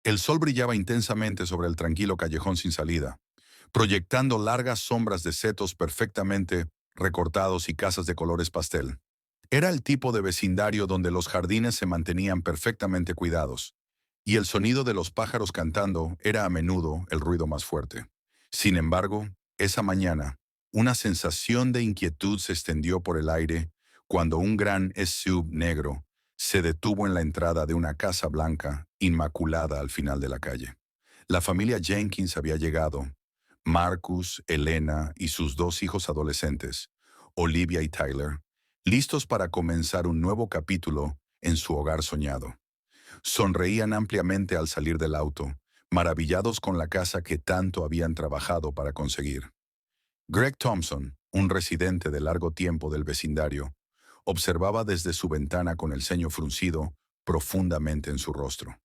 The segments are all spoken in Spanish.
El sol brillaba intensamente sobre el tranquilo callejón sin salida, proyectando largas sombras de setos perfectamente recortados y casas de colores pastel. Era el tipo de vecindario donde los jardines se mantenían perfectamente cuidados, y el sonido de los pájaros cantando era a menudo el ruido más fuerte. Sin embargo, esa mañana, una sensación de inquietud se extendió por el aire cuando un gran SUV negro se detuvo en la entrada de una casa blanca inmaculada al final de la calle. La familia Jenkins había llegado. Marcus, Elena y sus dos hijos adolescentes, Olivia y Tyler, listos para comenzar un nuevo capítulo en su hogar soñado. Sonreían ampliamente al salir del auto, maravillados con la casa que tanto habían trabajado para conseguir. Greg Thompson, un residente de largo tiempo del vecindario, observaba desde su ventana con el ceño fruncido profundamente en su rostro.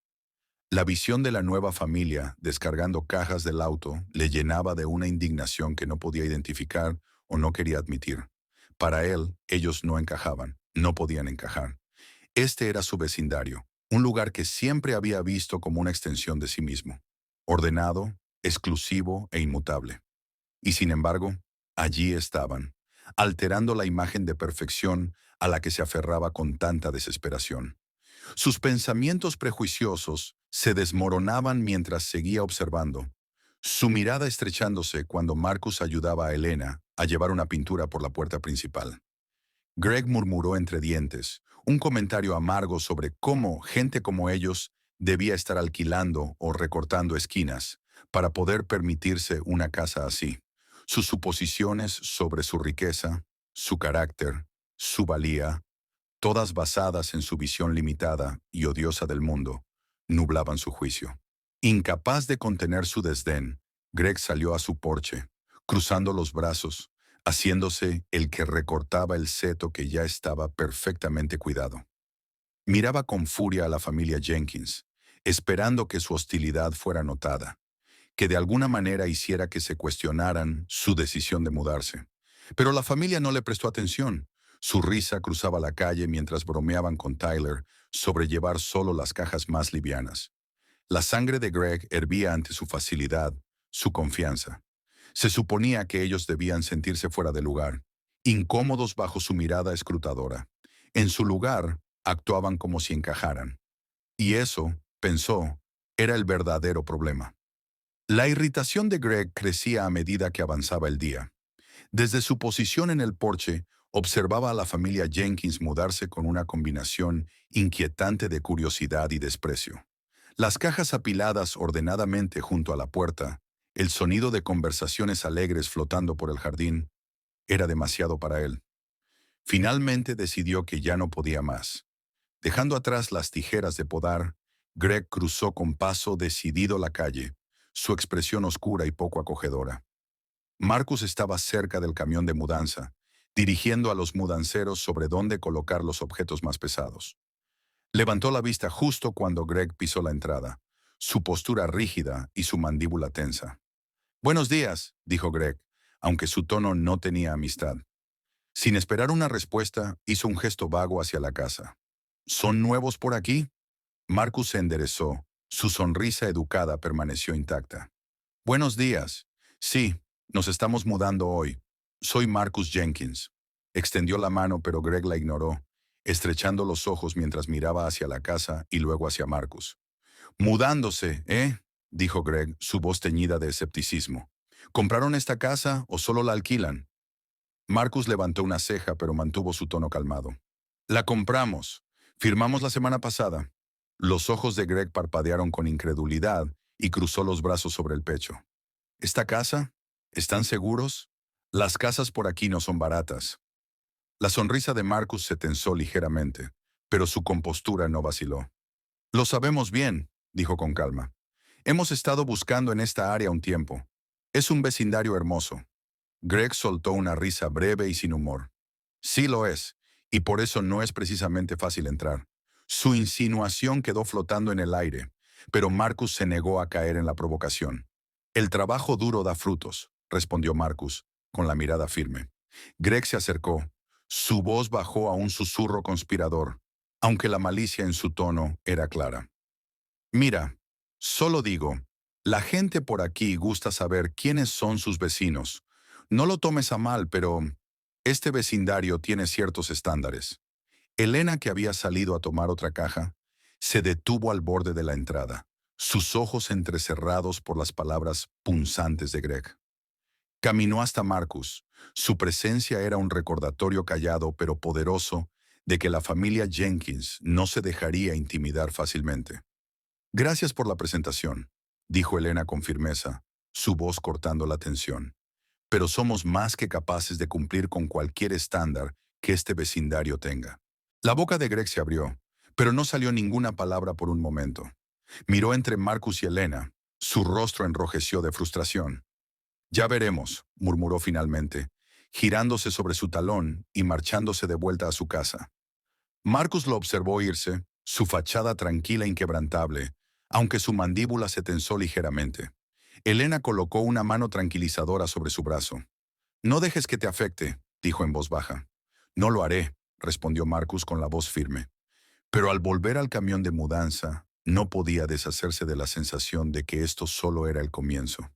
La visión de la nueva familia descargando cajas del auto le llenaba de una indignación que no podía identificar o no quería admitir. Para él, ellos no encajaban, no podían encajar. Este era su vecindario, un lugar que siempre había visto como una extensión de sí mismo, ordenado, exclusivo e inmutable. Y sin embargo, allí estaban, alterando la imagen de perfección a la que se aferraba con tanta desesperación. Sus pensamientos prejuiciosos se desmoronaban mientras seguía observando, su mirada estrechándose cuando Marcus ayudaba a Elena a llevar una pintura por la puerta principal. Greg murmuró entre dientes, un comentario amargo sobre cómo gente como ellos debía estar alquilando o recortando esquinas para poder permitirse una casa así. Sus suposiciones sobre su riqueza, su carácter, su valía, todas basadas en su visión limitada y odiosa del mundo, nublaban su juicio. Incapaz de contener su desdén, Greg salió a su porche, cruzando los brazos, haciéndose el que recortaba el seto que ya estaba perfectamente cuidado. Miraba con furia a la familia Jenkins, esperando que su hostilidad fuera notada, que de alguna manera hiciera que se cuestionaran su decisión de mudarse. Pero la familia no le prestó atención. Su risa cruzaba la calle mientras bromeaban con Tyler sobre llevar solo las cajas más livianas. La sangre de Greg hervía ante su facilidad, su confianza. Se suponía que ellos debían sentirse fuera de lugar, incómodos bajo su mirada escrutadora. En su lugar, actuaban como si encajaran. Y eso, pensó, era el verdadero problema. La irritación de Greg crecía a medida que avanzaba el día. Desde su posición en el porche, observaba a la familia Jenkins mudarse con una combinación inquietante de curiosidad y desprecio. Las cajas apiladas ordenadamente junto a la puerta, el sonido de conversaciones alegres flotando por el jardín, era demasiado para él. Finalmente decidió que ya no podía más. Dejando atrás las tijeras de podar, Greg cruzó con paso decidido la calle, su expresión oscura y poco acogedora. Marcus estaba cerca del camión de mudanza, dirigiendo a los mudanceros sobre dónde colocar los objetos más pesados. Levantó la vista justo cuando Greg pisó la entrada, su postura rígida y su mandíbula tensa. «Buenos días», dijo Greg, aunque su tono no tenía amistad. Sin esperar una respuesta, hizo un gesto vago hacia la casa. «¿Son nuevos por aquí?» Marcus se enderezó. Su sonrisa educada permaneció intacta. «Buenos días. Sí, nos estamos mudando hoy. Soy Marcus Jenkins». Extendió la mano, pero Greg la ignoró, estrechando los ojos mientras miraba hacia la casa y luego hacia Marcus. «Mudándose, ¿eh?», dijo Greg, su voz teñida de escepticismo. «¿Compraron esta casa o solo la alquilan?» Marcus levantó una ceja, pero mantuvo su tono calmado. «La compramos. Firmamos la semana pasada». Los ojos de Greg parpadearon con incredulidad y cruzó los brazos sobre el pecho. «¿Esta casa? ¿Están seguros? Las casas por aquí no son baratas». La sonrisa de Marcus se tensó ligeramente, pero su compostura no vaciló. «Lo sabemos bien», dijo con calma. «Hemos estado buscando en esta área un tiempo. Es un vecindario hermoso». Greg soltó una risa breve y sin humor. «Sí lo es, y por eso no es precisamente fácil entrar». Su insinuación quedó flotando en el aire, pero Marcus se negó a caer en la provocación. «El trabajo duro da frutos», respondió Marcus, con la mirada firme. Greg se acercó. Su voz bajó a un susurro conspirador, aunque la malicia en su tono era clara. «Mira, Solo digo, la gente por aquí gusta saber quiénes son sus vecinos. No lo tomes a mal, pero este vecindario tiene ciertos estándares. Elena, que había salido a tomar otra caja, se detuvo al borde de la entrada, sus ojos entrecerrados por las palabras punzantes de Greg. Caminó hasta Marcus. Su presencia era un recordatorio callado pero poderoso de que la familia Jenkins no se dejaría intimidar fácilmente. Gracias por la presentación, dijo Elena con firmeza, su voz cortando la tensión. Pero somos más que capaces de cumplir con cualquier estándar que este vecindario tenga. La boca de Greg se abrió, pero no salió ninguna palabra por un momento. Miró entre Marcus y Elena. Su rostro enrojeció de frustración. Ya veremos, murmuró finalmente, girándose sobre su talón y marchándose de vuelta a su casa. Marcus lo observó irse, su fachada tranquila e inquebrantable, aunque su mandíbula se tensó ligeramente. Elena colocó una mano tranquilizadora sobre su brazo. No dejes que te afecte, dijo en voz baja. No lo haré, respondió Marcus con la voz firme. Pero al volver al camión de mudanza, no podía deshacerse de la sensación de que esto solo era el comienzo.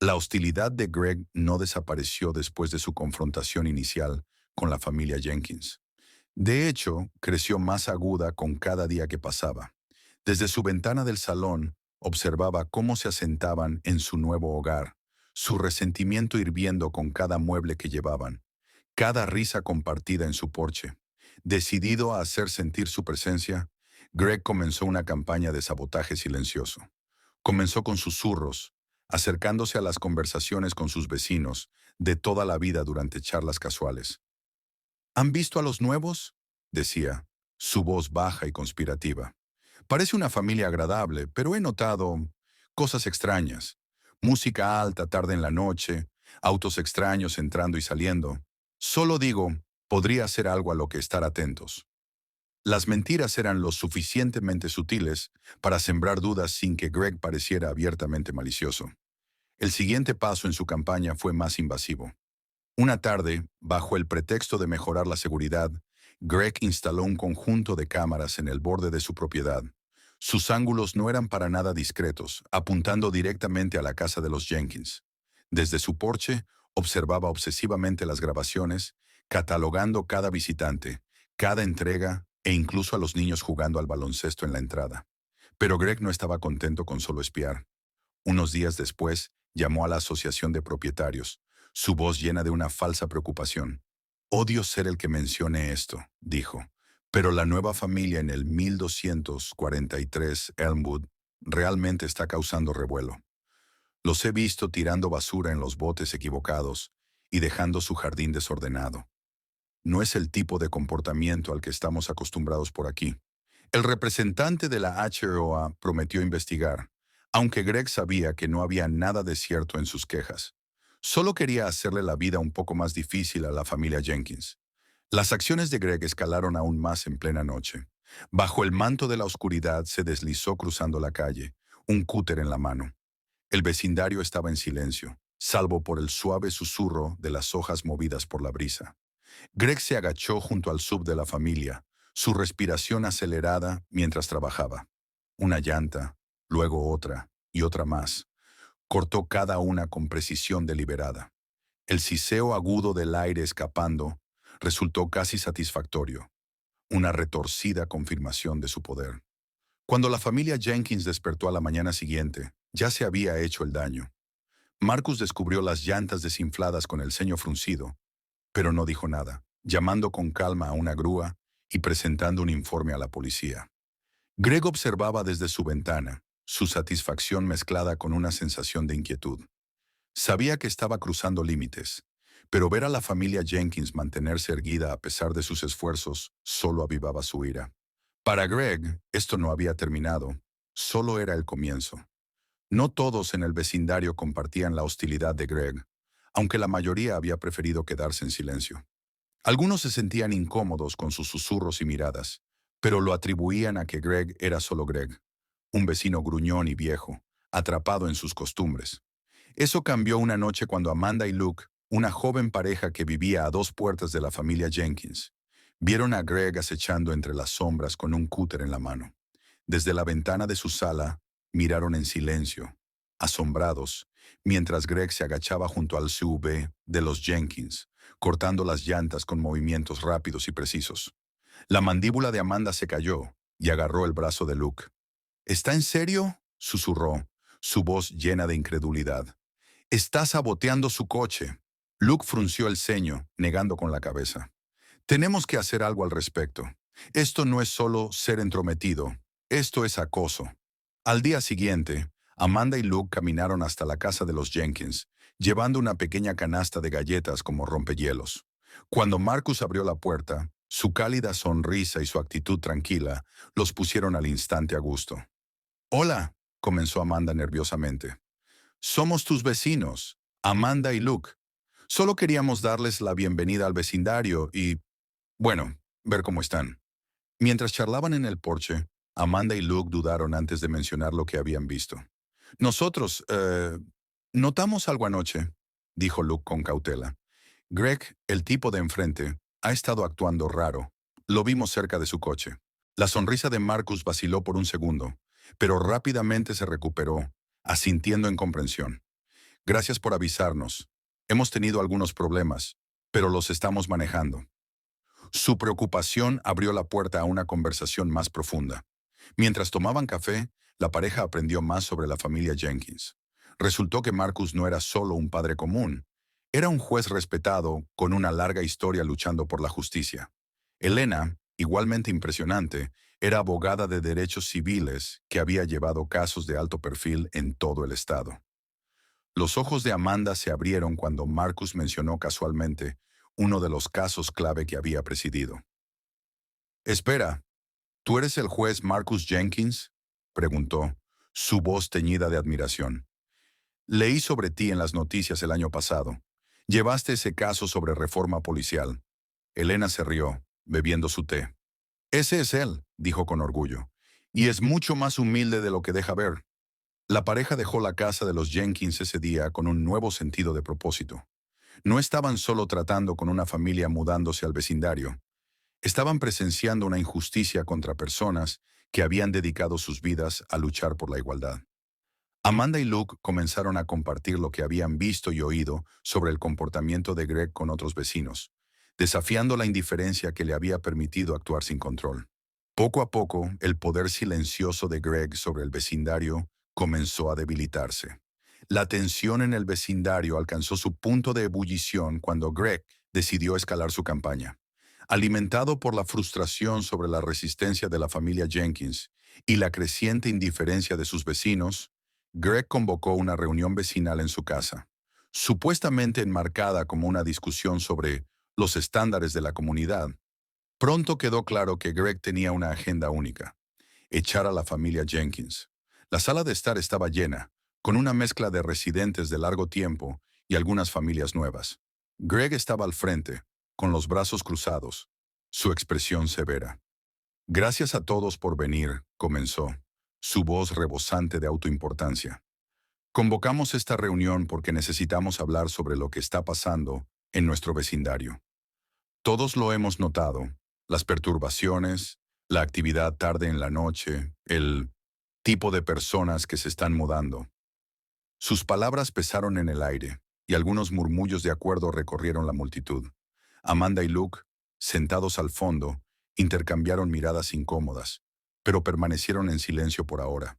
La hostilidad de Greg no desapareció después de su confrontación inicial con la familia Jenkins. De hecho, creció más aguda con cada día que pasaba. Desde su ventana del salón, observaba cómo se asentaban en su nuevo hogar, su resentimiento hirviendo con cada mueble que llevaban, cada risa compartida en su porche. Decidido a hacer sentir su presencia, Greg comenzó una campaña de sabotaje silencioso. Comenzó con susurros, acercándose a las conversaciones con sus vecinos de toda la vida durante charlas casuales. ¿Han visto a los nuevos?, decía, su voz baja y conspirativa. Parece una familia agradable, pero he notado cosas extrañas. Música alta tarde en la noche, autos extraños entrando y saliendo. Solo digo, podría ser algo a lo que estar atentos. Las mentiras eran lo suficientemente sutiles para sembrar dudas sin que Greg pareciera abiertamente malicioso. El siguiente paso en su campaña fue más invasivo. Una tarde, bajo el pretexto de mejorar la seguridad, Greg instaló un conjunto de cámaras en el borde de su propiedad. Sus ángulos no eran para nada discretos, apuntando directamente a la casa de los Jenkins. Desde su porche, observaba obsesivamente las grabaciones, catalogando cada visitante, cada entrega e incluso a los niños jugando al baloncesto en la entrada. Pero Greg no estaba contento con solo espiar. Unos días después, llamó a la asociación de propietarios, su voz llena de una falsa preocupación. Odio ser el que mencione esto, dijo, pero la nueva familia en el 1243 Elmwood realmente está causando revuelo. Los he visto tirando basura en los botes equivocados y dejando su jardín desordenado. No es el tipo de comportamiento al que estamos acostumbrados por aquí. El representante de la HROA prometió investigar, aunque Greg sabía que no había nada de cierto en sus quejas. Solo quería hacerle la vida un poco más difícil a la familia Jenkins. Las acciones de Greg escalaron aún más en plena noche. Bajo el manto de la oscuridad se deslizó cruzando la calle, un cúter en la mano. El vecindario estaba en silencio, salvo por el suave susurro de las hojas movidas por la brisa. Greg se agachó junto al sub de la familia, su respiración acelerada mientras trabajaba. Una llanta, luego otra y otra más. Cortó cada una con precisión deliberada. El siseo agudo del aire escapando resultó casi satisfactorio, una retorcida confirmación de su poder. Cuando la familia Jenkins despertó a la mañana siguiente, ya se había hecho el daño. Marcus descubrió las llantas desinfladas con el ceño fruncido, pero no dijo nada, llamando con calma a una grúa y presentando un informe a la policía. Greg observaba desde su ventana, su satisfacción mezclada con una sensación de inquietud. Sabía que estaba cruzando límites, pero ver a la familia Jenkins mantenerse erguida a pesar de sus esfuerzos solo avivaba su ira. Para Greg, esto no había terminado, solo era el comienzo. No todos en el vecindario compartían la hostilidad de Greg, aunque la mayoría había preferido quedarse en silencio. Algunos se sentían incómodos con sus susurros y miradas, pero lo atribuían a que Greg era solo Greg, un vecino gruñón y viejo, atrapado en sus costumbres. Eso cambió una noche cuando Amanda y Luke, una joven pareja que vivía a 2 puertas de la familia Jenkins, vieron a Greg acechando entre las sombras con un cúter en la mano. Desde la ventana de su sala, miraron en silencio, asombrados, mientras Greg se agachaba junto al SUV de los Jenkins, cortando las llantas con movimientos rápidos y precisos. La mandíbula de Amanda se cayó y agarró el brazo de Luke. ¿Está en serio?, susurró, su voz llena de incredulidad. Está saboteando su coche. Luke frunció el ceño, negando con la cabeza. Tenemos que hacer algo al respecto. Esto no es solo ser entrometido, esto es acoso. Al día siguiente, Amanda y Luke caminaron hasta la casa de los Jenkins, llevando una pequeña canasta de galletas como rompehielos. Cuando Marcus abrió la puerta, su cálida sonrisa y su actitud tranquila los pusieron al instante a gusto. «Hola», comenzó Amanda nerviosamente. «Somos tus vecinos, Amanda y Luke. Solo queríamos darles la bienvenida al vecindario y, bueno, ver cómo están». Mientras charlaban en el porche, Amanda y Luke dudaron antes de mencionar lo que habían visto. «Nosotros, notamos algo anoche», dijo Luke con cautela. «Greg, el tipo de enfrente, ha estado actuando raro. Lo vimos cerca de su coche». La sonrisa de Marcus vaciló por un segundo, pero rápidamente se recuperó, asintiendo en comprensión. «Gracias por avisarnos. Hemos tenido algunos problemas, pero los estamos manejando». Su preocupación abrió la puerta a una conversación más profunda. Mientras tomaban café, la pareja aprendió más sobre la familia Jenkins. Resultó que Marcus no era solo un padre común, era un juez respetado con una larga historia luchando por la justicia. Elena, igualmente impresionante, era abogada de derechos civiles que había llevado casos de alto perfil en todo el estado. Los ojos de Amanda se abrieron cuando Marcus mencionó casualmente uno de los casos clave que había presidido. «Espera, ¿tú eres el juez Marcus Jenkins?», preguntó, su voz teñida de admiración. «Leí sobre ti en las noticias el año pasado. Llevaste ese caso sobre reforma policial». Elena se rió, bebiendo su té. «Ese es él», dijo con orgullo, «y es mucho más humilde de lo que deja ver». La pareja dejó la casa de los Jenkins ese día con un nuevo sentido de propósito. No estaban solo tratando con una familia mudándose al vecindario. Estaban presenciando una injusticia contra personas que habían dedicado sus vidas a luchar por la igualdad. Amanda y Luke comenzaron a compartir lo que habían visto y oído sobre el comportamiento de Greg con otros vecinos, desafiando la indiferencia que le había permitido actuar sin control. Poco a poco, el poder silencioso de Greg sobre el vecindario comenzó a debilitarse. La tensión en el vecindario alcanzó su punto de ebullición cuando Greg decidió escalar su campaña. Alimentado por la frustración sobre la resistencia de la familia Jenkins y la creciente indiferencia de sus vecinos, Greg convocó una reunión vecinal en su casa, supuestamente enmarcada como una discusión sobre los estándares de la comunidad. Pronto quedó claro que Greg tenía una agenda única: echar a la familia Jenkins. La sala de estar estaba llena, con una mezcla de residentes de largo tiempo y algunas familias nuevas. Greg estaba al frente, con los brazos cruzados, su expresión severa. «Gracias a todos por venir», comenzó, su voz rebosante de autoimportancia. «Convocamos esta reunión porque necesitamos hablar sobre lo que está pasando en nuestro vecindario. Todos lo hemos notado: las perturbaciones, la actividad tarde en la noche, el tipo de personas que se están mudando». Sus palabras pesaron en el aire, y algunos murmullos de acuerdo recorrieron la multitud. Amanda y Luke, sentados al fondo, intercambiaron miradas incómodas, pero permanecieron en silencio por ahora.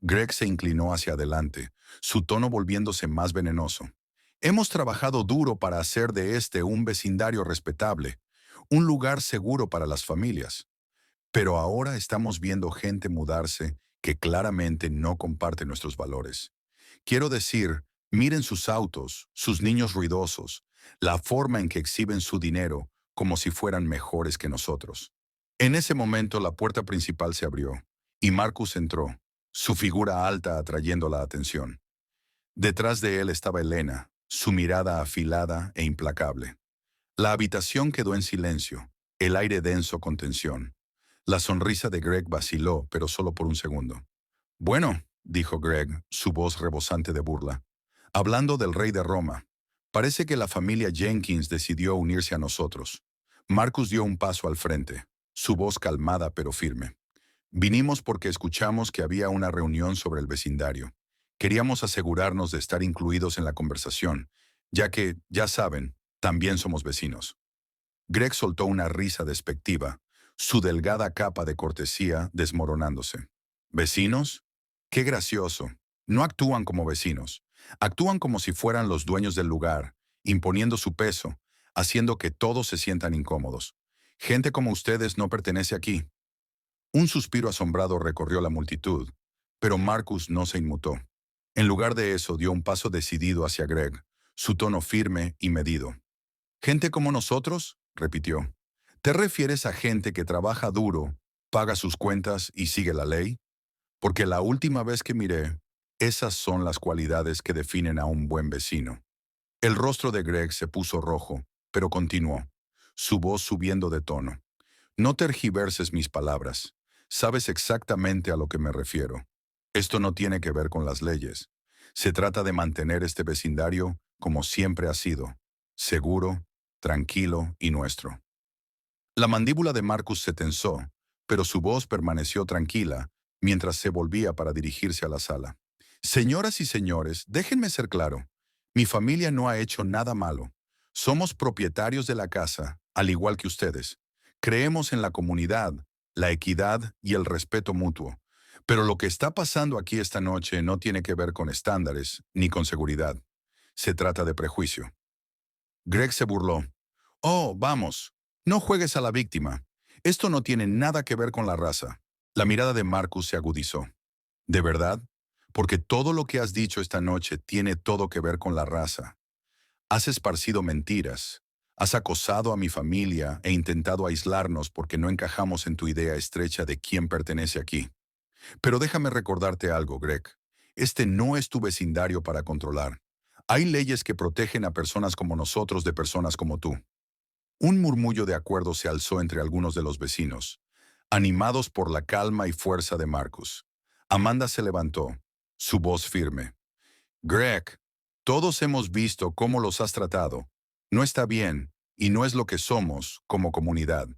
Greg se inclinó hacia adelante, su tono volviéndose más venenoso. «Hemos trabajado duro para hacer de este un vecindario respetable, un lugar seguro para las familias. Pero ahora estamos viendo gente mudarse que claramente no comparte nuestros valores. Quiero decir, miren sus autos, sus niños ruidosos, la forma en que exhiben su dinero como si fueran mejores que nosotros». En ese momento la puerta principal se abrió, y Marcus entró, su figura alta atrayendo la atención. Detrás de él estaba Elena, su mirada afilada e implacable. La habitación quedó en silencio, el aire denso con tensión. La sonrisa de Greg vaciló, pero solo por un segundo. «Bueno», dijo Greg, su voz rebosante de burla, «hablando del rey de Roma, parece que la familia Jenkins decidió unirse a nosotros». Marcus dio un paso al frente, su voz calmada pero firme. Vinimos porque escuchamos que había una reunión sobre el vecindario. Queríamos asegurarnos de estar incluidos en la conversación, ya que, ya saben, también somos vecinos. Greg soltó una risa despectiva, su delgada capa de cortesía desmoronándose. ¿Vecinos? ¡Qué gracioso! No actúan como vecinos. Actúan como si fueran los dueños del lugar, imponiendo su peso, haciendo que todos se sientan incómodos. Gente como ustedes no pertenece aquí. Un suspiro asombrado recorrió la multitud, pero Marcus no se inmutó. En lugar de eso, dio un paso decidido hacia Greg, su tono firme y medido. «¿Gente como nosotros?», repitió. «¿Te refieres a gente que trabaja duro, paga sus cuentas y sigue la ley? Porque la última vez que miré, esas son las cualidades que definen a un buen vecino». El rostro de Greg se puso rojo, pero continuó, su voz subiendo de tono. «No tergiverses mis palabras. Sabes exactamente a lo que me refiero. Esto no tiene que ver con las leyes. Se trata de mantener este vecindario como siempre ha sido, seguro, tranquilo y nuestro». La mandíbula de Marcus se tensó, pero su voz permaneció tranquila mientras se volvía para dirigirse a la sala. «Señoras y señores, déjenme ser claro. Mi familia no ha hecho nada malo. Somos propietarios de la casa, al igual que ustedes. Creemos en la comunidad, la equidad y el respeto mutuo. Pero lo que está pasando aquí esta noche no tiene que ver con estándares ni con seguridad. Se trata de prejuicio». Greg se burló. «Oh, vamos, no juegues a la víctima. Esto no tiene nada que ver con la raza». La mirada de Marcus se agudizó. «¿De verdad? Porque todo lo que has dicho esta noche tiene todo que ver con la raza. Has esparcido mentiras. Has acosado a mi familia e intentado aislarnos porque no encajamos en tu idea estrecha de quién pertenece aquí. Pero déjame recordarte algo, Greg. Este no es tu vecindario para controlar. Hay leyes que protegen a personas como nosotros de personas como tú». Un murmullo de acuerdo se alzó entre algunos de los vecinos, animados por la calma y fuerza de Marcus. Amanda se levantó, su voz firme. «Greg, todos hemos visto cómo los has tratado. No está bien, y no es lo que somos como comunidad».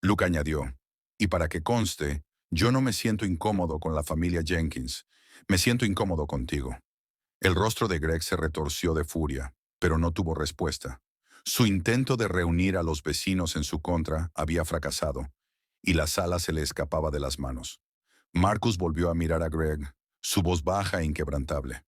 Luke añadió, «Y para que conste, yo no me siento incómodo con la familia Jenkins. Me siento incómodo contigo». El rostro de Greg se retorció de furia, pero no tuvo respuesta. Su intento de reunir a los vecinos en su contra había fracasado, y la sala se le escapaba de las manos. Marcus volvió a mirar a Greg, su voz baja e inquebrantable.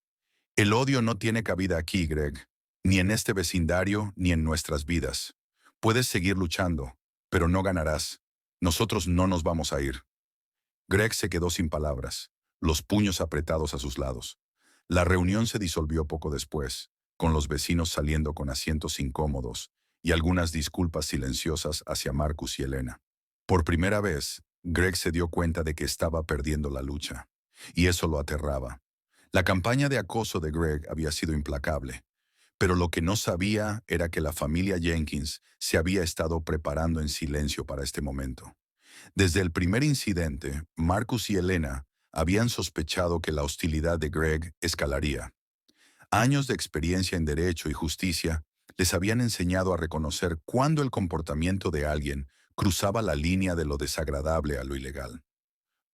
«El odio no tiene cabida aquí, Greg, ni en este vecindario ni en nuestras vidas. Puedes seguir luchando, pero no ganarás. Nosotros no nos vamos a ir». Greg se quedó sin palabras, los puños apretados a sus lados. La reunión se disolvió poco después, con los vecinos saliendo con asientos incómodos y algunas disculpas silenciosas hacia Marcus y Elena. Por primera vez, Greg se dio cuenta de que estaba perdiendo la lucha, y eso lo aterraba. La campaña de acoso de Greg había sido implacable, pero lo que no sabía era que la familia Jenkins se había estado preparando en silencio para este momento. Desde el primer incidente, Marcus y Elena habían sospechado que la hostilidad de Greg escalaría. Años de experiencia en derecho y justicia les habían enseñado a reconocer cuándo el comportamiento de alguien cruzaba la línea de lo desagradable a lo ilegal.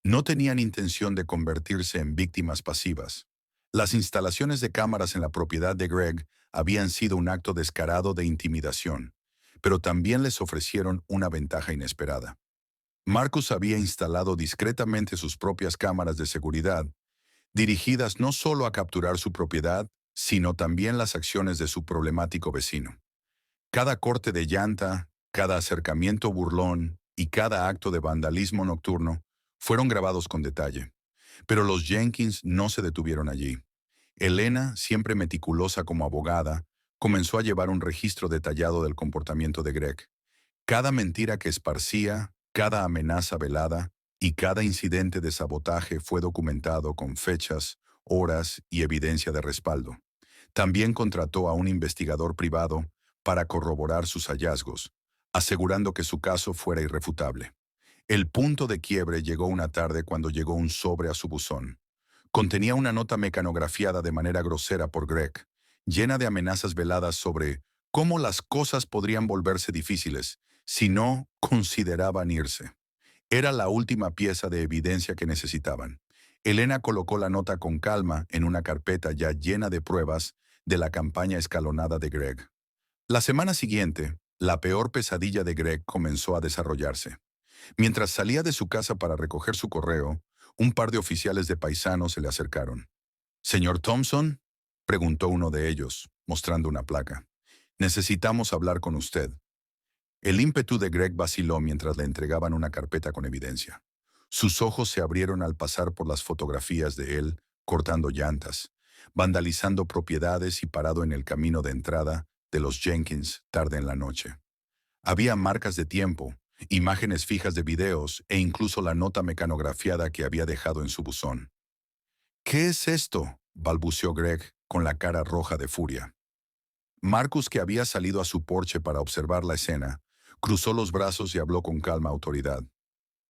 No tenían intención de convertirse en víctimas pasivas. Las instalaciones de cámaras en la propiedad de Greg habían sido un acto descarado de intimidación, pero también les ofrecieron una ventaja inesperada. Marcus había instalado discretamente sus propias cámaras de seguridad, dirigidas no solo a capturar su propiedad, sino también las acciones de su problemático vecino. Cada corte de llanta, cada acercamiento burlón y cada acto de vandalismo nocturno fueron grabados con detalle. Pero los Jenkins no se detuvieron allí. Elena, siempre meticulosa como abogada, comenzó a llevar un registro detallado del comportamiento de Greg. Cada mentira que esparcía, cada amenaza velada y cada incidente de sabotaje fue documentado con fechas, horas y evidencia de respaldo. También contrató a un investigador privado para corroborar sus hallazgos, asegurando que su caso fuera irrefutable. El punto de quiebre llegó una tarde cuando llegó un sobre a su buzón. Contenía una nota mecanografiada de manera grosera por Greg, llena de amenazas veladas sobre cómo las cosas podrían volverse difíciles si no consideraban irse. Era la última pieza de evidencia que necesitaban. Elena colocó la nota con calma en una carpeta ya llena de pruebas de la campaña escalonada de Greg. La semana siguiente, la peor pesadilla de Greg comenzó a desarrollarse. Mientras salía de su casa para recoger su correo, un par de oficiales de paisanos se le acercaron. «¿Señor Thompson?», preguntó uno de ellos, mostrando una placa. «Necesitamos hablar con usted». El ímpetu de Greg vaciló mientras le entregaban una carpeta con evidencia. Sus ojos se abrieron al pasar por las fotografías de él cortando llantas, vandalizando propiedades y parado en el camino de entrada de los Jenkins tarde en la noche. Había marcas de tiempo, imágenes fijas de videos e incluso la nota mecanografiada que había dejado en su buzón. «¿Qué es esto?», balbuceó Greg con la cara roja de furia. Marcus, que había salido a su porche para observar la escena, cruzó los brazos y habló con calma autoridad.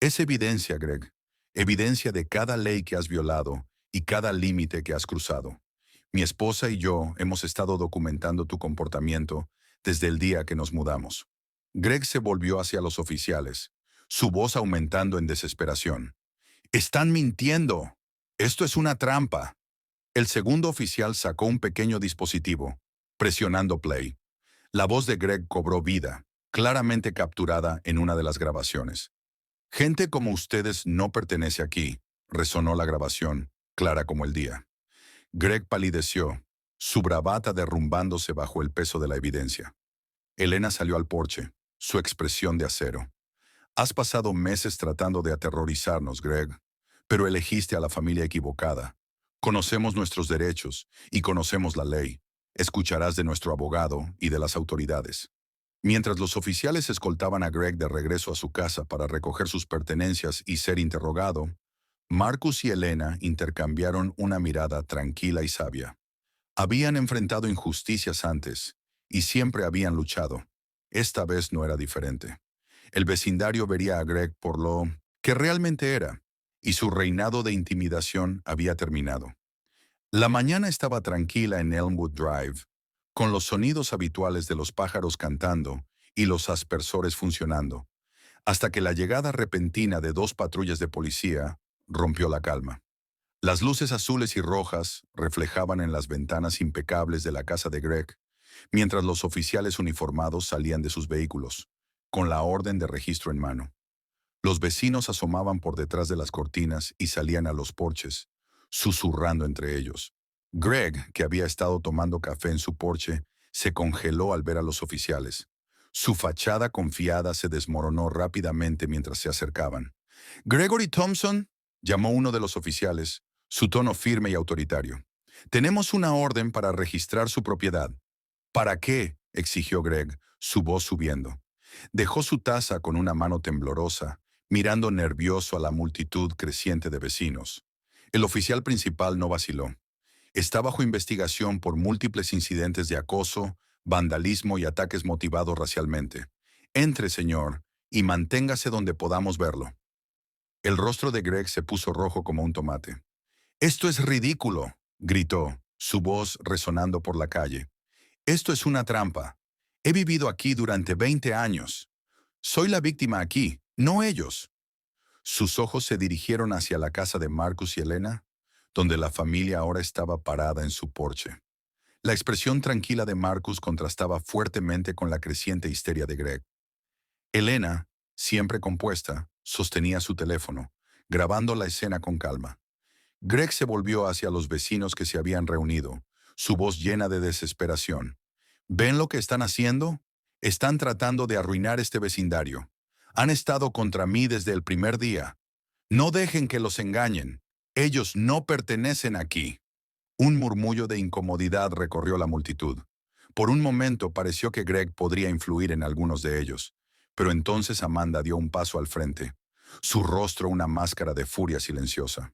«Es evidencia, Greg. Evidencia de cada ley que has violado y cada límite que has cruzado. Mi esposa y yo hemos estado documentando tu comportamiento desde el día que nos mudamos». Greg se volvió hacia los oficiales, su voz aumentando en desesperación. «¡Están mintiendo! Esto es una trampa». El segundo oficial sacó un pequeño dispositivo, presionando play. La voz de Greg cobró vida, claramente capturada en una de las grabaciones. «Gente como ustedes no pertenece aquí», resonó la grabación, clara como el día. Greg palideció, su bravata derrumbándose bajo el peso de la evidencia. Elena salió al porche, su expresión de acero. «Has pasado meses tratando de aterrorizarnos, Greg, pero elegiste a la familia equivocada. Conocemos nuestros derechos y conocemos la ley. Escucharás de nuestro abogado y de las autoridades». Mientras los oficiales escoltaban a Greg de regreso a su casa para recoger sus pertenencias y ser interrogado, Marcus y Elena intercambiaron una mirada tranquila y sabia. Habían enfrentado injusticias antes y siempre habían luchado. Esta vez no era diferente. El vecindario vería a Greg por lo que realmente era, y su reinado de intimidación había terminado. La mañana estaba tranquila en Elmwood Drive, con los sonidos habituales de los pájaros cantando y los aspersores funcionando, hasta que la llegada repentina de dos patrullas de policía rompió la calma. Las luces azules y rojas reflejaban en las ventanas impecables de la casa de Greg, mientras los oficiales uniformados salían de sus vehículos, con la orden de registro en mano. Los vecinos asomaban por detrás de las cortinas y salían a los porches, susurrando entre ellos. Greg, que había estado tomando café en su porche, se congeló al ver a los oficiales. Su fachada confiada se desmoronó rápidamente mientras se acercaban. «Gregory Thompson», llamó uno de los oficiales, su tono firme y autoritario. «Tenemos una orden para registrar su propiedad». «¿Para qué?», exigió Greg, su voz subiendo. Dejó su taza con una mano temblorosa, mirando nervioso a la multitud creciente de vecinos. El oficial principal no vaciló. Está bajo investigación por múltiples incidentes de acoso, vandalismo y ataques motivados racialmente. Entre, señor, y manténgase donde podamos verlo. El rostro de Greg se puso rojo como un tomate. «Esto es ridículo», gritó, su voz resonando por la calle. «Esto es una trampa. He vivido aquí durante 20 años. Soy la víctima aquí, no ellos». Sus ojos se dirigieron hacia la casa de Marcus y Elena, donde la familia ahora estaba parada en su porche. La expresión tranquila de Marcus contrastaba fuertemente con la creciente histeria de Greg. Elena, siempre compuesta, sostenía su teléfono, grabando la escena con calma. Greg se volvió hacia los vecinos que se habían reunido, su voz llena de desesperación. «¿Ven lo que están haciendo? Están tratando de arruinar este vecindario. Han estado contra mí desde el primer día. No dejen que los engañen. Ellos no pertenecen aquí». Un murmullo de incomodidad recorrió la multitud. Por un momento pareció que Greg podría influir en algunos de ellos, pero entonces Amanda dio un paso al frente, su rostro una máscara de furia silenciosa.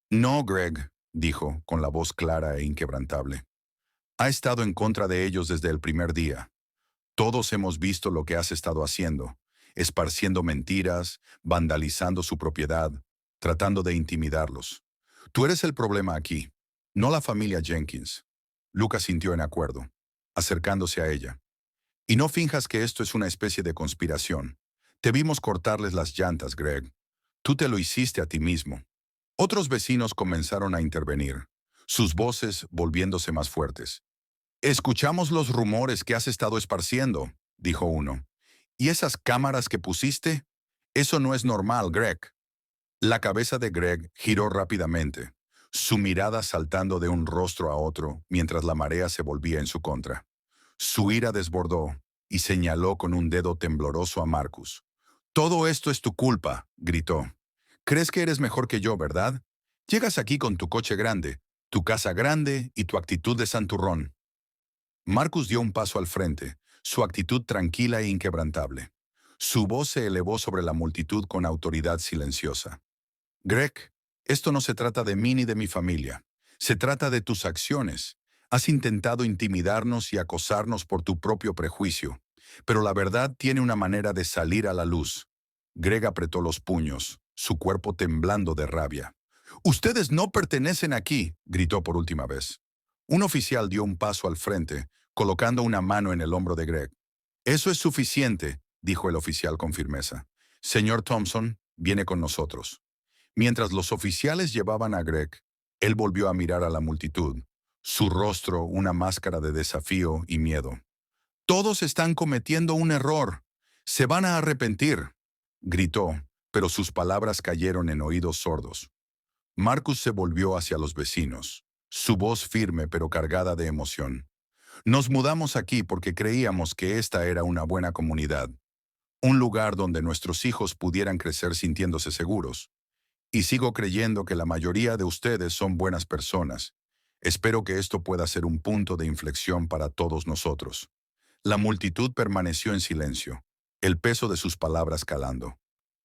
«No, Greg», dijo, con la voz clara e inquebrantable. «Ha estado en contra de ellos desde el primer día. Todos hemos visto lo que has estado haciendo, esparciendo mentiras, vandalizando su propiedad, tratando de intimidarlos. Tú eres el problema aquí, no la familia Jenkins». Lucas sintió en acuerdo, acercándose a ella. «Y no finjas que esto es una especie de conspiración. Te vimos cortarles las llantas, Greg. Tú te lo hiciste a ti mismo. Otros vecinos comenzaron a intervenir, sus voces volviéndose más fuertes. Escuchamos los rumores que has estado esparciendo, dijo uno. ¿Y esas cámaras que pusiste? Eso no es normal, Greg. La cabeza de Greg giró rápidamente, su mirada saltando de un rostro a otro mientras la marea se volvía en su contra. Su ira desbordó y señaló con un dedo tembloroso a Marcus. Todo esto es tu culpa, gritó. Crees que eres mejor que yo, ¿verdad? Llegas aquí con tu coche grande, tu casa grande y tu actitud de santurrón. Marcus dio un paso al frente, su actitud tranquila e inquebrantable. Su voz se elevó sobre la multitud con autoridad silenciosa. Greg, esto no se trata de mí ni de mi familia. Se trata de tus acciones. Has intentado intimidarnos y acosarnos por tu propio prejuicio, pero la verdad tiene una manera de salir a la luz. Greg apretó los puños, su cuerpo temblando de rabia. «Ustedes no pertenecen aquí», gritó por última vez. Un oficial dio un paso al frente, colocando una mano en el hombro de Greg. «Eso es suficiente», dijo el oficial con firmeza. «Señor Thompson, viene con nosotros». Mientras los oficiales llevaban a Greg, él volvió a mirar a la multitud, su rostro una máscara de desafío y miedo. «Todos están cometiendo un error. Se van a arrepentir», gritó, pero sus palabras cayeron en oídos sordos. Marcus se volvió hacia los vecinos, su voz firme pero cargada de emoción. «Nos mudamos aquí porque creíamos que esta era una buena comunidad, un lugar donde nuestros hijos pudieran crecer sintiéndose seguros. Y sigo creyendo que la mayoría de ustedes son buenas personas. Espero que esto pueda ser un punto de inflexión para todos nosotros». La multitud permaneció en silencio, el peso de sus palabras calando.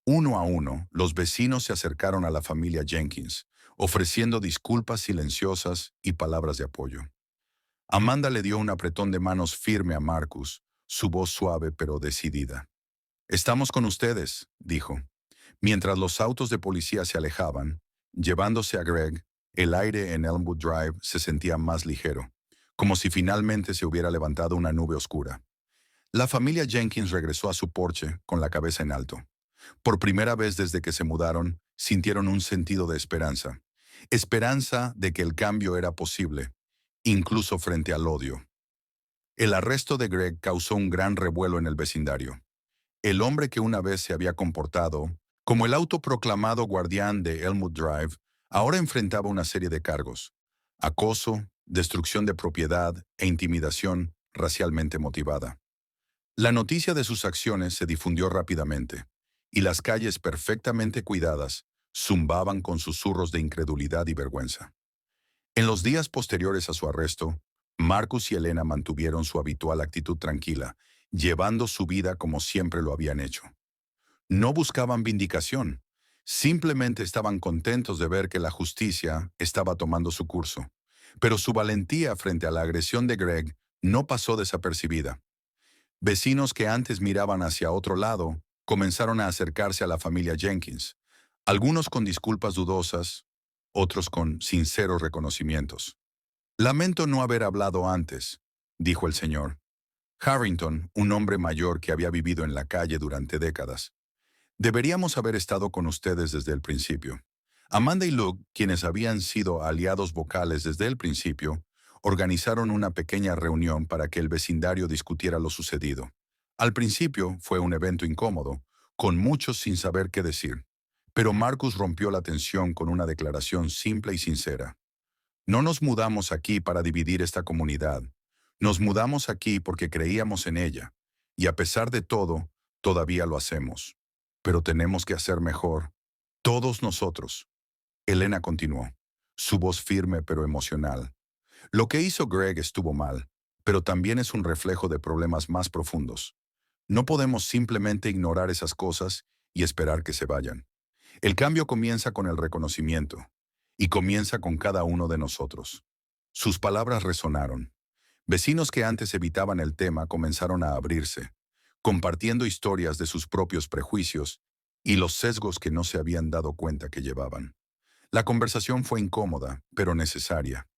Uno a uno, los vecinos se acercaron a la familia Jenkins, ofreciendo disculpas silenciosas y palabras de apoyo. Amanda le dio un apretón de manos firme a Marcus, su voz suave pero decidida. «Estamos con ustedes», dijo. Mientras los autos de policía se alejaban, llevándose a Greg, el aire en Elmwood Drive se sentía más ligero, como si finalmente se hubiera levantado una nube oscura. La familia Jenkins regresó a su porche con la cabeza en alto. Por primera vez desde que se mudaron, sintieron un sentido de esperanza. Esperanza de que el cambio era posible, incluso frente al odio. El arresto de Greg causó un gran revuelo en el vecindario. El hombre que una vez se había comportado como el autoproclamado guardián de Elmwood Drive, ahora enfrentaba una serie de cargos: acoso, destrucción de propiedad e intimidación racialmente motivada. La noticia de sus acciones se difundió rápidamente, y las calles perfectamente cuidadas zumbaban con susurros de incredulidad y vergüenza. En los días posteriores a su arresto, Marcus y Elena mantuvieron su habitual actitud tranquila, llevando su vida como siempre lo habían hecho. No buscaban vindicación, simplemente estaban contentos de ver que la justicia estaba tomando su curso. Pero su valentía frente a la agresión de Greg no pasó desapercibida. Vecinos que antes miraban hacia otro lado comenzaron a acercarse a la familia Jenkins, algunos con disculpas dudosas, otros con sinceros reconocimientos. «Lamento no haber hablado antes», dijo el señor Harrington, un hombre mayor que había vivido en la calle durante décadas. «Deberíamos haber estado con ustedes desde el principio». Amanda y Luke, quienes habían sido aliados vocales desde el principio, organizaron una pequeña reunión para que el vecindario discutiera lo sucedido. Al principio fue un evento incómodo, con muchos sin saber qué decir. Pero Marcus rompió la tensión con una declaración simple y sincera. «No nos mudamos aquí para dividir esta comunidad. Nos mudamos aquí porque creíamos en ella. Y a pesar de todo, todavía lo hacemos. Pero tenemos que hacer mejor. Todos nosotros». Elena continuó, su voz firme pero emocional. «Lo que hizo Greg estuvo mal, pero también es un reflejo de problemas más profundos. No podemos simplemente ignorar esas cosas y esperar que se vayan. El cambio comienza con el reconocimiento, y comienza con cada uno de nosotros». Sus palabras resonaron. Vecinos que antes evitaban el tema comenzaron a abrirse, compartiendo historias de sus propios prejuicios y los sesgos que no se habían dado cuenta que llevaban. La conversación fue incómoda, pero necesaria,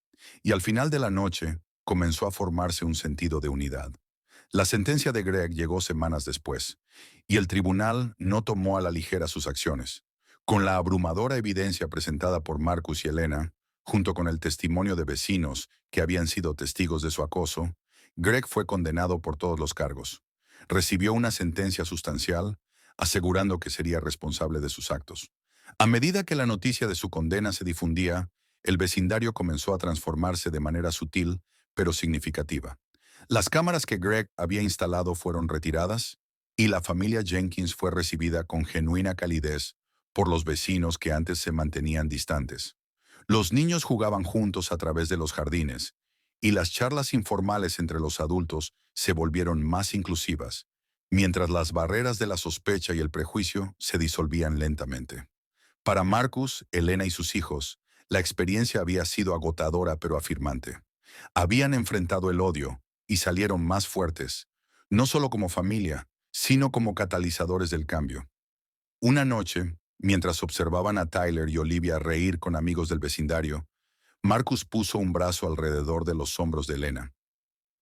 y al final de la noche comenzó a formarse un sentido de unidad. La sentencia de Greg llegó semanas después, y el tribunal no tomó a la ligera sus acciones. Con la abrumadora evidencia presentada por Marcus y Elena, junto con el testimonio de vecinos que habían sido testigos de su acoso, Greg fue condenado por todos los cargos. Recibió una sentencia sustancial, asegurando que sería responsable de sus actos. A medida que la noticia de su condena se difundía, el vecindario comenzó a transformarse de manera sutil, pero significativa. Las cámaras que Greg había instalado fueron retiradas y la familia Jenkins fue recibida con genuina calidez por los vecinos que antes se mantenían distantes. Los niños jugaban juntos a través de los jardines y las charlas informales entre los adultos se volvieron más inclusivas, mientras las barreras de la sospecha y el prejuicio se disolvían lentamente. Para Marcus, Elena y sus hijos, la experiencia había sido agotadora pero afirmante. Habían enfrentado el odio y salieron más fuertes, no solo como familia, sino como catalizadores del cambio. Una noche, mientras observaban a Tyler y Olivia reír con amigos del vecindario, Marcus puso un brazo alrededor de los hombros de Elena.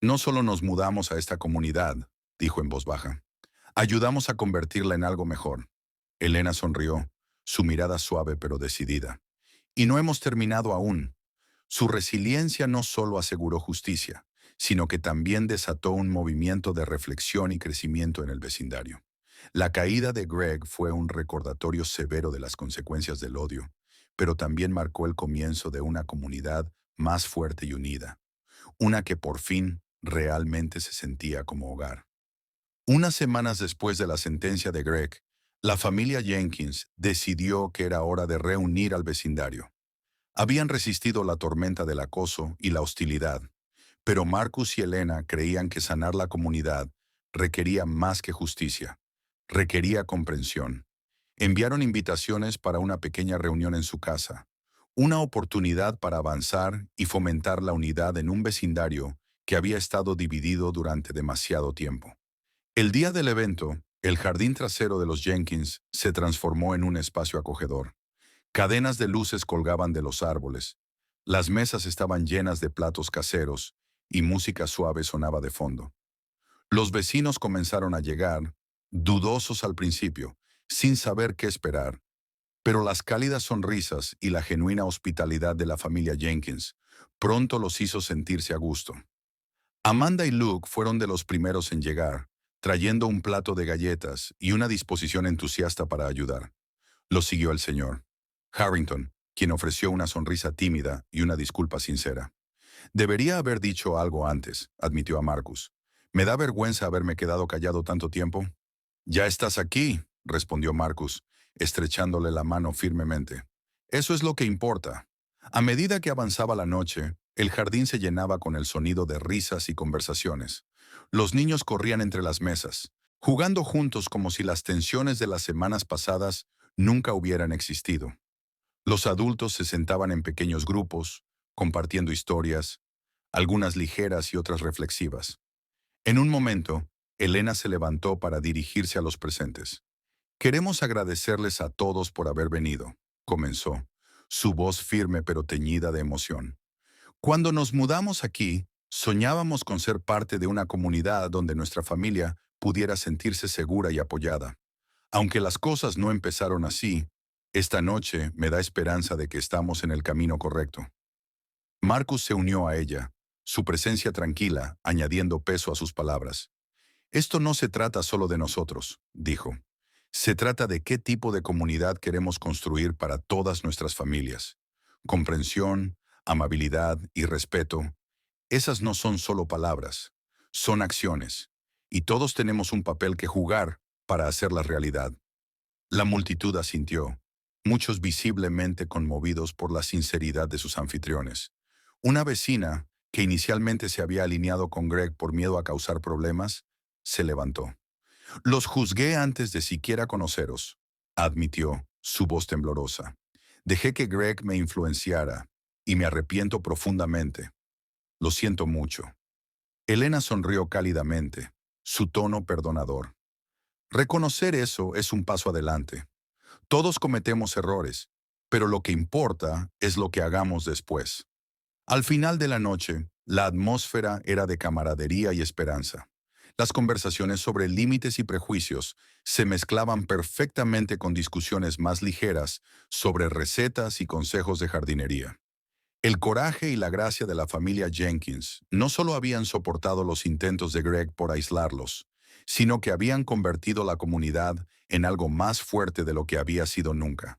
No solo nos mudamos a esta comunidad, dijo en voz baja, ayudamos a convertirla en algo mejor. Elena sonrió, su mirada suave pero decidida. Y no hemos terminado aún. Su resiliencia no solo aseguró justicia, sino que también desató un movimiento de reflexión y crecimiento en el vecindario. La caída de Greg fue un recordatorio severo de las consecuencias del odio, pero también marcó el comienzo de una comunidad más fuerte y unida, una que por fin realmente se sentía como hogar. Unas semanas después de la sentencia de Greg, la familia Jenkins decidió que era hora de reunir al vecindario. Habían resistido la tormenta del acoso y la hostilidad, pero Marcus y Elena creían que sanar la comunidad requería más que justicia, requería comprensión. Enviaron invitaciones para una pequeña reunión en su casa, una oportunidad para avanzar y fomentar la unidad en un vecindario que había estado dividido durante demasiado tiempo. El día del evento, el jardín trasero de los Jenkins se transformó en un espacio acogedor. Cadenas de luces colgaban de los árboles. Las mesas estaban llenas de platos caseros y música suave sonaba de fondo. Los vecinos comenzaron a llegar, dudosos al principio, sin saber qué esperar, pero las cálidas sonrisas y la genuina hospitalidad de la familia Jenkins pronto los hizo sentirse a gusto. Amanda y Luke fueron de los primeros en llegar, trayendo un plato de galletas y una disposición entusiasta para ayudar. Los siguió el señor Harrington, quien ofreció una sonrisa tímida y una disculpa sincera. Debería haber dicho algo antes, admitió a Marcus. Me da vergüenza haberme quedado callado tanto tiempo. Ya estás aquí, respondió Marcus, estrechándole la mano firmemente. Eso es lo que importa. A medida que avanzaba la noche, el jardín se llenaba con el sonido de risas y conversaciones. Los niños corrían entre las mesas, jugando juntos como si las tensiones de las semanas pasadas nunca hubieran existido. Los adultos se sentaban en pequeños grupos, compartiendo historias, algunas ligeras y otras reflexivas. En un momento, Elena se levantó para dirigirse a los presentes. Queremos agradecerles a todos por haber venido, comenzó, su voz firme pero teñida de emoción. Cuando nos mudamos aquí, soñábamos con ser parte de una comunidad donde nuestra familia pudiera sentirse segura y apoyada. Aunque las cosas no empezaron así, esta noche me da esperanza de que estamos en el camino correcto. Marcus se unió a ella, su presencia tranquila, añadiendo peso a sus palabras. Esto no se trata solo de nosotros, dijo. Se trata de qué tipo de comunidad queremos construir para todas nuestras familias. Comprensión, amabilidad y respeto, esas no son solo palabras, son acciones, y todos tenemos un papel que jugar para hacerlas realidad. La multitud asintió, muchos visiblemente conmovidos por la sinceridad de sus anfitriones. Una vecina, que inicialmente se había alineado con Greg por miedo a causar problemas, se levantó. Los juzgué antes de siquiera conoceros, admitió, su voz temblorosa. Dejé que Greg me influenciara, y me arrepiento profundamente. Lo siento mucho. Elena sonrió cálidamente, su tono perdonador. Reconocer eso es un paso adelante. Todos cometemos errores, pero lo que importa es lo que hagamos después. Al final de la noche, la atmósfera era de camaradería y esperanza. Las conversaciones sobre límites y prejuicios se mezclaban perfectamente con discusiones más ligeras sobre recetas y consejos de jardinería. El coraje y la gracia de la familia Jenkins no solo habían soportado los intentos de Greg por aislarlos, sino que habían convertido la comunidad en algo más fuerte de lo que había sido nunca.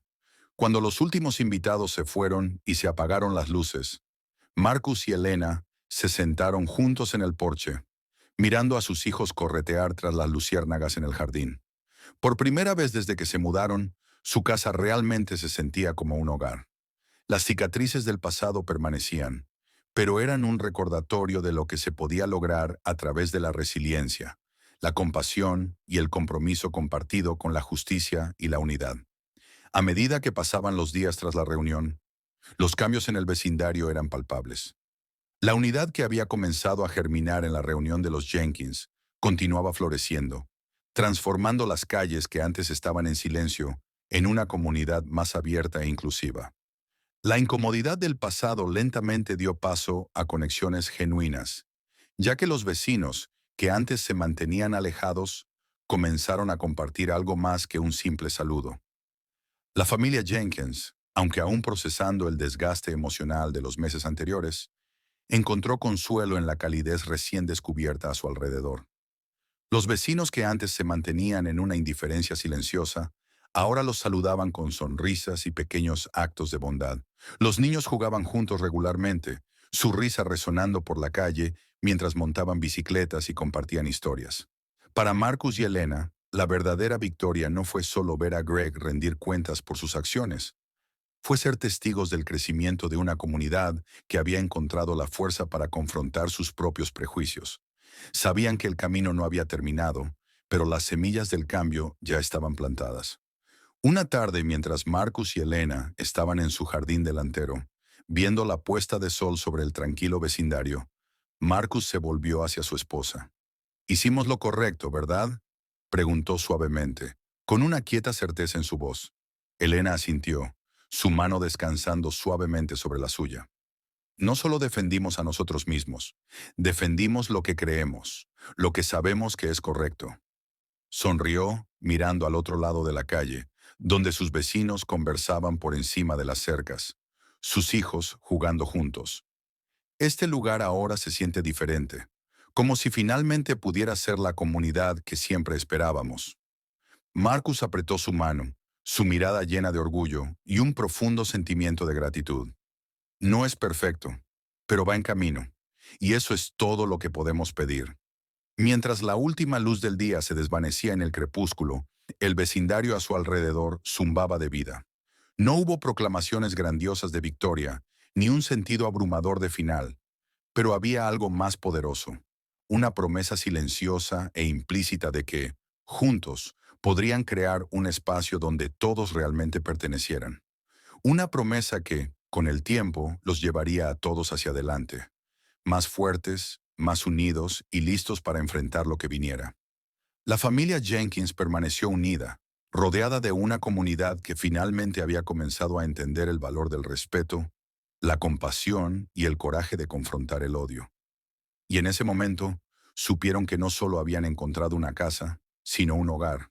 Cuando los últimos invitados se fueron y se apagaron las luces, Marcus y Elena se sentaron juntos en el porche, mirando a sus hijos corretear tras las luciérnagas en el jardín. Por primera vez desde que se mudaron, su casa realmente se sentía como un hogar. Las cicatrices del pasado permanecían, pero eran un recordatorio de lo que se podía lograr a través de la resiliencia, la compasión y el compromiso compartido con la justicia y la unidad. A medida que pasaban los días tras la reunión, los cambios en el vecindario eran palpables. La unidad que había comenzado a germinar en la reunión de los Jenkins continuaba floreciendo, transformando las calles que antes estaban en silencio en una comunidad más abierta e inclusiva. La incomodidad del pasado lentamente dio paso a conexiones genuinas, ya que los vecinos, que antes se mantenían alejados, comenzaron a compartir algo más que un simple saludo. La familia Jenkins, aunque aún procesando el desgaste emocional de los meses anteriores, encontró consuelo en la calidez recién descubierta a su alrededor. Los vecinos que antes se mantenían en una indiferencia silenciosa, ahora los saludaban con sonrisas y pequeños actos de bondad. Los niños jugaban juntos regularmente, su risa resonando por la calle mientras montaban bicicletas y compartían historias. Para Marcus y Elena, la verdadera victoria no fue solo ver a Greg rendir cuentas por sus acciones, fue ser testigos del crecimiento de una comunidad que había encontrado la fuerza para confrontar sus propios prejuicios. Sabían que el camino no había terminado, pero las semillas del cambio ya estaban plantadas. Una tarde, mientras Marcus y Elena estaban en su jardín delantero, viendo la puesta de sol sobre el tranquilo vecindario, Marcus se volvió hacia su esposa. «Hicimos lo correcto, ¿verdad?», preguntó suavemente, con una quieta certeza en su voz. Elena asintió, su mano descansando suavemente sobre la suya. «No solo defendimos a nosotros mismos, defendimos lo que creemos, lo que sabemos que es correcto». Sonrió, mirando al otro lado de la calle, donde sus vecinos conversaban por encima de las cercas, sus hijos jugando juntos. Este lugar ahora se siente diferente, como si finalmente pudiera ser la comunidad que siempre esperábamos. Marcus apretó su mano, su mirada llena de orgullo y un profundo sentimiento de gratitud. No es perfecto, pero va en camino, y eso es todo lo que podemos pedir. Mientras la última luz del día se desvanecía en el crepúsculo, el vecindario a su alrededor zumbaba de vida. No hubo proclamaciones grandiosas de victoria, ni un sentido abrumador de final, pero había algo más poderoso, una promesa silenciosa e implícita de que, juntos, podrían crear un espacio donde todos realmente pertenecieran. Una promesa que, con el tiempo, los llevaría a todos hacia adelante, más fuertes, más unidos y listos para enfrentar lo que viniera. La familia Jenkins permaneció unida, rodeada de una comunidad que finalmente había comenzado a entender el valor del respeto, la compasión y el coraje de confrontar el odio. Y en ese momento, supieron que no solo habían encontrado una casa, sino un hogar,